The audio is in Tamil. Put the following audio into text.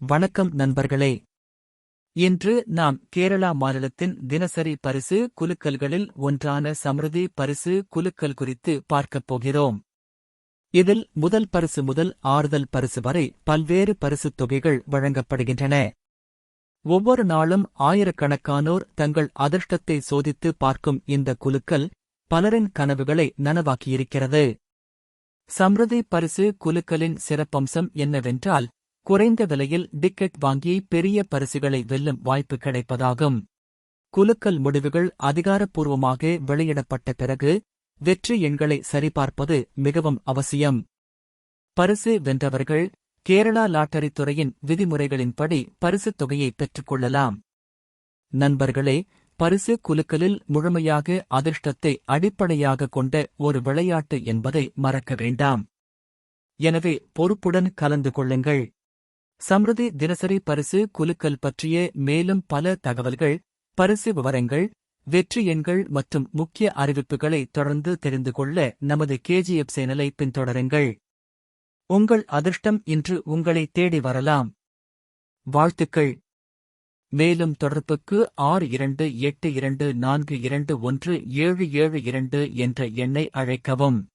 வணக்கம் நண்பர்களே. இன்று நாம் கேரளா மாநிலத்தின் தினசரி பரிசு குலுக்கல்களில் ஒன்றான சம்ருதி பரிசு குலுக்கல் குறித்து பார்க்கப் போகிறோம். இதில் முதல் பரிசு முதல் ஆறுதல் பரிசு வரை பல்வேறு பரிசுத் தொகைகள் வழங்கப்படுகின்றன. ஒவ்வொரு நாளும் ஆயிரக்கணக்கானோர் தங்கள் அதிர்ஷ்டத்தை சோதித்து பார்க்கும் இந்த குலுக்கல் பலரின் கனவுகளை நனவாக்கியிருக்கிறது. சம்ருதி பரிசு குலுக்கலின் சிறப்பம்சம் என்னவென்றால், குறைந்த விலையில் டிக்கெட் வாங்கி பெரிய பரிசுகளை வெல்லும் வாய்ப்பு கிடைப்பதாகும். குலுக்கல் முடிவுகள் அதிகாரப்பூர்வமாக வெளியிடப்பட்ட பிறகு வெற்றி எண்களை சரிபார்ப்பது மிகவும் அவசியம். பரிசு வென்றவர்கள் கேரளா லாட்டரி துறையின் விதிமுறைகளின்படி பரிசுத் தொகையை பெற்றுக்கொள்ளலாம். நண்பர்களே, பரிசு குலுக்கலில் முழுமையாக அதிர்ஷ்டத்தை அடிப்படையாக கொண்ட ஒரு விளையாட்டு என்பதை மறக்க வேண்டாம். எனவே பொறுப்புடன் கலந்து கொள்ளுங்கள். சம்ருதி தினசரி பரிசு குலுக்கல் பற்றிய மேலும் பல தகவல்கள், பரிசு விவரங்கள், வெற்றி எண்கள் மற்றும் முக்கிய அறிவிப்புகளை தொடர்ந்து தெரிந்து கொள்ள நமது KGF சேனலை பின்தொடருங்கள். உங்கள் அதிர்ஷ்டம் இன்று உங்களை தேடி வரலாம். வாழ்த்துக்கள். மேலும் தொடர்புக்கு 6282421772 என்ற எண்ணை அழைக்கவும்.